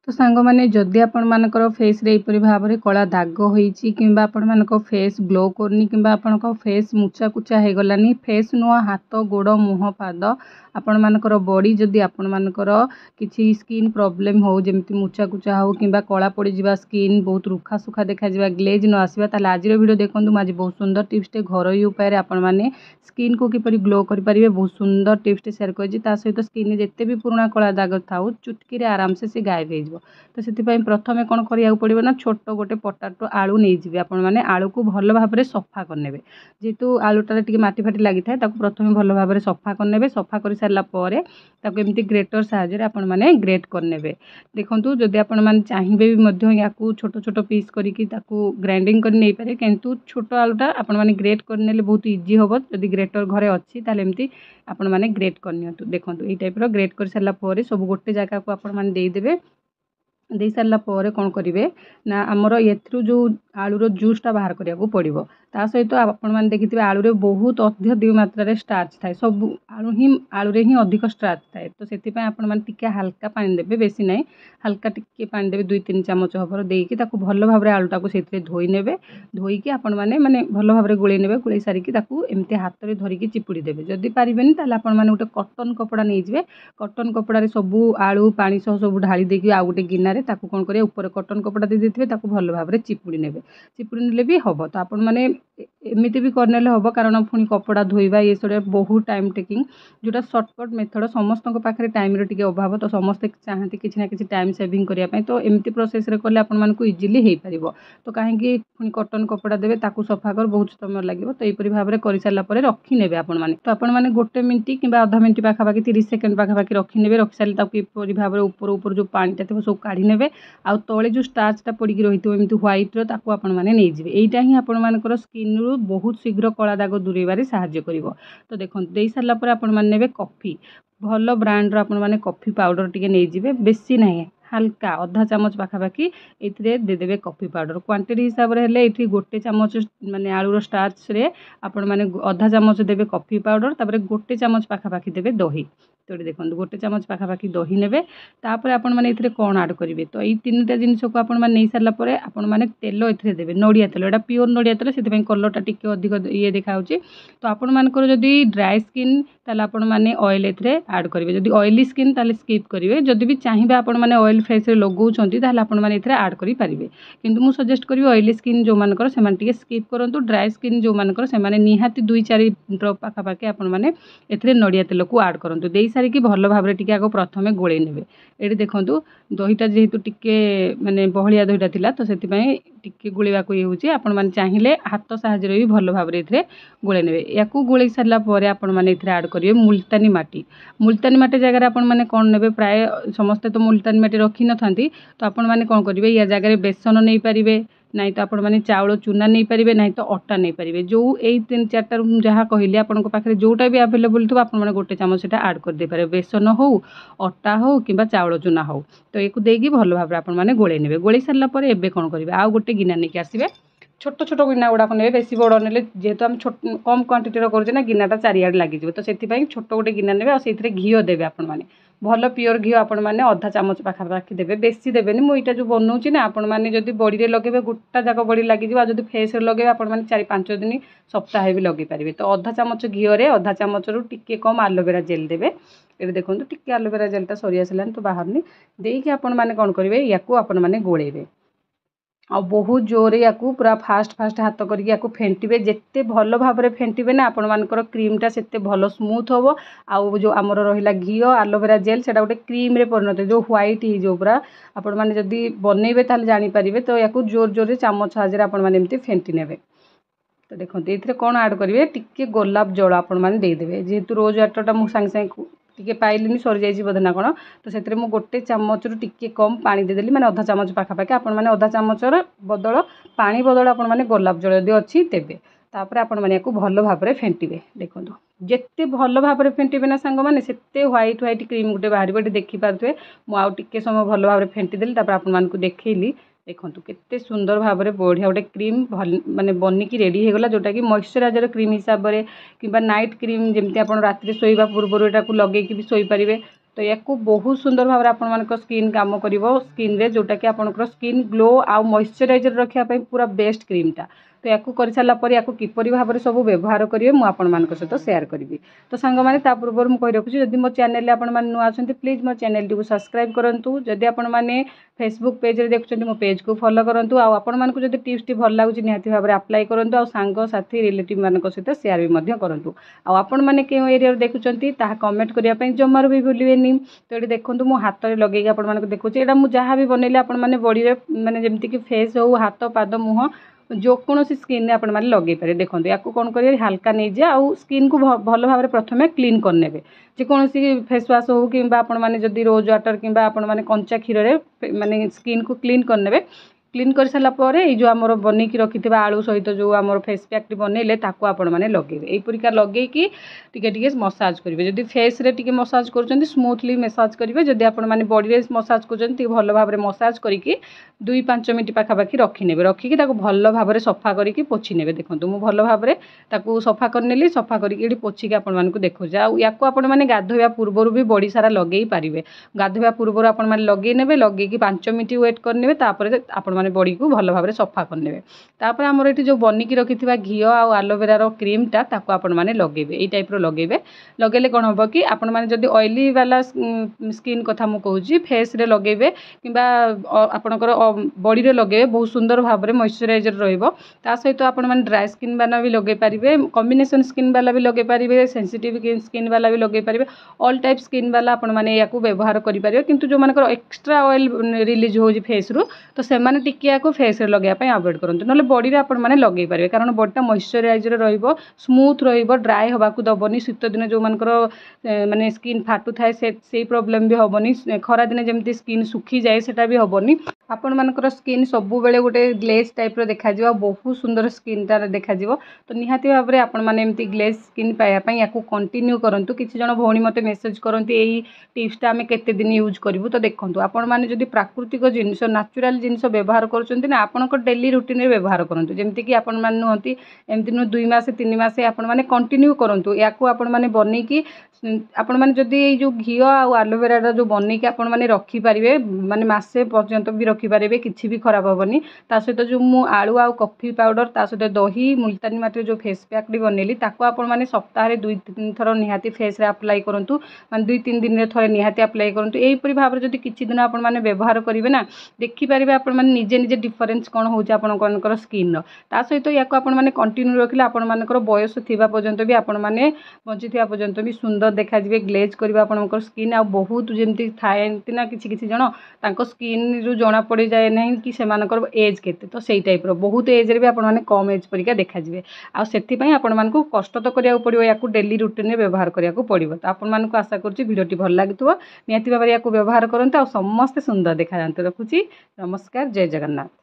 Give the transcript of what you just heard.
तो सांग माने जदि आपण मानकर फेस रे एपरि भाबरे कला दाग होईची किंबा आपण मानक फेस ग्लो करनी किंबा आपण फेस मुचा कुचा हे गलानी फेस नुआ हाथ गोड़ मुह पाद आपण मानकर बॉडी जदि आपण मानकर किछि स्किन प्रॉब्लम हो जेमति मुचा कुचा हो किंबा कला पड़ी जिबा स्किन बहुत रुखा सुखा देखा जिबा ग्लेज न आसीबा ताले आज रो वीडियो देखंतु माजी बहुत सुंदर टिप्स टे घरोई उपाय रे आपण माने स्किन को किपरि ग्लो करि परिबे बहुत सुंदर टिप्स टे शेयर करजी ता सहित स्किन रे जत्ते भी पुराना कला दाग थाउ चुटकी रे आराम से गायब हो जिवो। तो से प्रथम कौन करिया पड़ो ना छोट गोटे पटाटो आलू नहीं जी आपण मैंने आलू को भल भाव में सफा करने जेहेतु आलूटार टी माटी फाटी लगी था प्रथम भल भाव में सफा करने सफा कर सारापर एमती ग्रेटर साहाय्य आपण मैंने ग्रेट करने देखूँ जदि आपण मैंने चाहिए भी या छोट छोट पीस करके ग्राइंडिंग कर नहीं पारे किंतु छोट आलूटा आपण मैंने ग्रेट करने बहुत इजी हम जदि ग्रेटर घरे अच्छी एमती आपण मैंने ग्रेट करनी देखो ये टाइप ग्रेट कर सारापर सब गोटे जगह को आपण मैंने देदेवे दे सारा पर कौन करेंगे ना आमर एथरू जो आलूर जूसटा बाहर करने पड़ो ता सहित आपण मैंने देखिए आलूरे बहुत अधिक मात्रा स्टार्च थाए सब आलूरे ही अधिक स्टार्च थाए तो से आप हल्का पानी देवे बेसी ना हल्का टिके पानी देवे 2-3 चामच हबर देकी भल भाव आलूटा को धोई ने धोईकी आपण मैंने माने भल भाव गोले ने गोले सारिकी एमती हाथ में धरिकी चिपुड़ी देवे जदि पारे आपण मैंने गोटे कटन कपड़ा नहीं जाए कटन कपड़े सब आलू पानी सह सब ढाली देकी आ गोटे गिनारे ताकू कौन करें ऊपर कटन कपड़ा दे देते भल भाव में चिपुड़ी ने चिपुड़ी ने भी हम तो आपण मैंने एमती भी करने हम कारण पुणी कपड़ा धोइबा ये सब बहुत टाइम टेकिंग जोटा सर्टकट मेथड समस्त पाखे टाइम रे अभाव तो समस्ते चाहती किसी ना किसी टाइम सेविंग करने तो एमती प्रोसेस रे कले आपण मानकु इजिली हो पार तो कहीं पुणी कटन कपड़ा देवे ताकू सफा कर बहुत समय लगे तो यहपरी भाव में कर सारापर रखी ने आपण मैंने तो आपण मैंने 1 मिनिट कि आधा मिनिट पाखापाखि 30 सेकेंड पाखापाखि रखी ने रखी सारे किपरि भाव में ऊपर जो पानीटा थी सब काढ़ी ने आउ तले जो स्टार्चटा पड़ी रही एमती ह्वाइट रो आपण मैंने नहीं जाए यहीटा ही आपण मानकर स्किन रु बहुत शीघ्र कला दाग दूरेबारे साहाय्य करिवो। तो देखो दे सारा पर आपण मैंने नेबे कॉफी भल ब्रांड आपण मैंने कॉफी पाउडर टिके नहीं जिवे बेसी नहीं हल्का आधा चामच पाखापाखि ये देदेवे कॉफी पाउडर क्वांटिटी हिसाब से ये 1 चामच माने आलूर स्टार्च रे आपण मैंने आधा चामच देवे कॉफी पाउडर तापर 1 चामच पाखापाखि देवे दही तो देखो 1 चामच पाखापाखि दही ने तापर आपण मैंने ये कौन ऐड करेंगे तो ये 3टा जिनस को आपण मैंने नहीं सारापर आपण मैंने तेल ये देवे नड़िया तेल यहाँ प्योर नड़िया तेल से कलरटा टिके अधिक ये देखा तो आपण मानकर जदि ड्राई स्किन ताले आपण मैंने ऑयल एथरे ऐड करेंगे जदि ऑयली स्किन ताले स्किप करेंगे जदि भी चाहिए आपण मैंने ऑयल फेस रे लगाउछंती ताले आपण मैंने एथरे ऐड करि पारिबे किंतु मु सजेस्ट करिवि ऑयली स्किन जो मानकर से माने टिके स्किप करंतु ड्राई स्किन जो मानकर से माने निहाती 2-4 ड्रॉप पाखापाखि आपण मैंने एथरे नड़िया तेल को ऐड करंतु देई सारिकी भल भाव रे टिके आगो प्रथमे गोळे नेबे एठी देखंतु दहीटा जेहेतु टिके माने बहलिया दहीटा थिला तो सेति पई टिके गोळेबा को ये होची आपण माने चाहिए हाथ साहाय्य रे भी भल भाव रे एथरे गोळे नेबे याकू गोळे सारला परे आपण माने एथरे ऐड करिवे मुल्तानी माटी जगह आपण माने कोन नेबे प्राय समस्त तो मुल्तानी माटी रखी न थांती तो आपण माने कोन करिवे या जगह बेसन नहीं पारिबे नहीं तो आपण माने चाउल चूना नहीं पारिबे नहीं तो अटा नहीं पारिबे जो एई 3-4टा जहाँ कहली आपण पाखे जोटा भी अवेलेबल थो आपण माने 1 चामच सेटा ऐड कर दे पारे बेसन हो अटा हो किंबा चाउल चूना हो तो एक देगी भल भाव आपण माने गोळे नेबे गोळे सारला परे एबे कोन करिवे आ गोटे गिना नहीं आसीबे छोट छोट गिना गुड़ाक ने बेसी बड़ ने जेहेतु आम कम क्वांटिटी करुचे ना गिनाटा चारिआड लगे तो से छोट गोटे गिना ने से घी देवे आपण मैंने भल प्योर घी आपण मैंने आधा चामच पाखापाखि देवे बेसी देवेनि मुझे जो बनाऊँगी ना आपण मैंने जब बड़ी लगे गोटा जाक बड़ी लगे जब फेस लगे आपण मैंने 4-5 दिन सप्ताह भी लगे पारे तो आधा चामच घी रे आधा चामच रु टिके कम एलोवेरा जेल देवे ये देखो टिके एलोवेरा जेलटा सरी आसलानी तो बाहरनी देकी आपण मैंने कौन करेंगे या आपण मैंने गोलेबे आ बहुत जोरे या पूरा फास्ट हाथ करके या फेंटे जिते भल भाव में फेंटे ना आपण मानकर क्रीमटा से भल स्मूथ हम आउ जो आमर रहा घी एलोवेरा जेल से गोटे क्रीम रे परिणत जो व्हाइट हो पूरा आपण मैंने जदि बनइबे ताले जानीपारे तो या जोर जोर चामच साहाय्य आपण मैंने एमती फेंटी नेबे तो देखो ये कौन ऐड करेंगे टिके गोलाप जल आपण मैंने देदेवे जेहेतु रोज वाटरटा मुझे सांगे सांगे टिके पाइलिनी सरी जाइए बोधे ना कौन तो से 1 चामच रु टिके कम पानी देदेली मैंने आधा चामच पाखापाखि आपण मैंने आधा चामचर बदल पानी बदल आपण मैंने गोलाप जल यदि अच्छी देवे तापर आपण मैंने भल भाव में फेंटे देखो जिते भल भाव में फेंटे ना सांग मैंने से व्हाइट क्रीम गोटे बाहर देखिपे मुझे समय भल भाव में फेंटीदेली आपण मानकु देखली देखो केते सुंदर भाव में बढ़िया गोटे क्रीम भल माने बनिकी रेडी होगला जोटा कि मॉइस्चराइजर क्रीम हिसाब से कि नाइट क्रीम जमती आप राति शोवा पूर्व यहाँ लगे भी शोपारे तो या बहुत सुंदर भाव आप स्किन कम कर स्किन रे जोटा कि आपंकर स्किन ग्लो आउ मॉइस्चराइजर रखापी पूरा बेस्ट क्रीमटा। तो या कर सारापर या किपर भाव में सब व्यवहार करेंगे मुझे सहित सेयार करी। तो सांग मैंने पूर्व मुझे कही रखुच्छी जदि मो चैनल आपने नुआ अच्छा प्लीज मो चैनल टी सब्सक्राइब करूँ। जदि आपने फेसबुक पेज रे देखुं मो पेज को फॉलो करूँ। आपको जब टिप्स टी भल लगुच निहाती भाव में अप्लाई करूँ। आ सांग साथी रिलेटिव मान सहित सेयार भी करूँ। आपण मैंने क्यों एरिया देखुं कमेंट करने जमार भी भूलें। तो ये देखो मो हाथ में लगे आपको देखुचे यहाँ मुझे जहाँ भी बनइले आपने बॉडी माने जमती फेस हो हाथ पाद मुँह जो कौन स्किन आप लगे पारे। देखो या कौन करेंगे हल्का नहीं जाए आउ स्किन को भल भाव में प्रथम क्लीन करने जेकोसी फेस वाश हो कि आपने रोज वाटर कि कंचा क्षीर माने स्किन को क्लीन करने। क्लीन कर सारापर ये जो आम बन की रखि आलू सहित जो आम फेस पैक टी बनइले आपण मैंने लगे यही परिका लगे कि टे मसाज करेंगे। जदि फेस रे टिके मसाज कर स्मूथली मसाज करेंगे। जदि आप बॉडी मसाज कर भल भाव में मसाज करके 2-5 मिनट पाखापाखि रखिने रखिकी भल भाव में सफा करके पोछि ने। देखो मुझे भल भाव में सफा करनेली सफा करके पोछिकी आपको देखो या मैंने गाधोवा पूर्व भी बड़ी सारा लगे पारे। गाधोवा पूर्व आप लगे ने लगे 5 मिनट वेट करने आप बॉडी को भल भाव में सफा करने। तापर आमर ये जो बनिकी रखि घी आउ आलोवेरा क्रीमटा आपने लगे यही टाइप लगे लगेले कौन हम कि आपड़ी ऑयली वाला स्किन कथा मुझे फेस रे लगे कि आपणकर बॉडी रे लगे बहुत सुंदर भाव में मॉइस्चराइजर रहा सहित आप ड्राई स्किन वाला भी लगे पारे कॉम्बिनेशन स्किन वाला भी लगे पारे सेंसिटिव स्किन वाला भी लगे पारे ऑल टाइप स्किन वाला आपने या व्यवहार करेंगे। किंतु जो मानकर एक्सट्रा ऑयल रिलीज हो फेस रू तो से टिके फेस रे लगाई अवॉइड करूँ ना बॉडी रे आपने लगे पारे कारण बॉडीटा मॉइस्चराइजर स्मूथ ड्राई होगा दबनी शीत दिन जो मानकर माने स्किन फाटू थाए से प्रॉब्लम भी हेनी खरा दिन जमी स्किन सुखी जाए सेटा भी हेनी आपण मानकर स्किन सबु बेले गोटे ग्लेज टाइप देखा बहुत सुंदर स्किन टा देखा। तो निहाती भाव में आपण मैंने एमती ग्लेज स्किन पाइबापी या कंटिन्यू करूँ। किसी जन भौणी मत मेसेज करती यही टिप्सटा आम केते दिन यूज करूँ। तो देखो आपण मैंने जब प्राकृतिक जिनस नाचुराल जिनस व्यवहार करुँच आपण डेली रुटीन रे व्यवहार करूँ जमीक आपण मैंने नुहति एमती नुह 2 मास 3 मास आपण मैंने कंटिन्यू करूँ या आपण मैंने बनईकी आपण मैंने जदि जो घी आउ आलोवेरा जो बनईकी आपण मैंने रखिपारे माने मासे पर्यंत भी रखिपारे किसी भी खराब हेनी। सहित जो मु आलू आउ कॉफी पाउडर सहित दही मुल्तानी माटी जो फेस पैक टी बनइली आपण मैंने सप्ताह 2-3 थर निहाती फेस रे अप्लाई करूँ माने 2-3 दिन रे थरे निहाती अप्लाई करूँ। यहीपरि भाव में जदि किछि दिन आपण मैंने व्यवहार करेंगे ना देखिपारे आपण मैंने निजे निजे डिफरेन्स कौन हो आपंकर स्किन सहित या आपण मैंने कंटिन्यू रखिले आपण मानकर बयस थिबा पर्यंत भी आपण मैंने बंची थिबा पर्यंत भी सुंदर देखा जिवे ग्लेज करिवे आपनकर स्किन आ बहुत जेमती थाए ना किछि जण तांको स्किन रू जना पड़ जाए नहीं कि सेमानकर एज केते तो सही टाइप बहुत एज रे भी आपण मैंने कम एज परिका देखा जिवे आ सेति पई आपण मानकु कष्ट तो करिया पड़िबो या डेली रूटीन रे व्यवहार करिया पड़िबो। तो आपण मानकु आशा करछि वीडियोटी भल लागितबो निहाती भाबरे या व्यवहार करंतु आ समस्त सुंदर देखा जानते। रखुछि नमस्कार जय जगन्नाथ।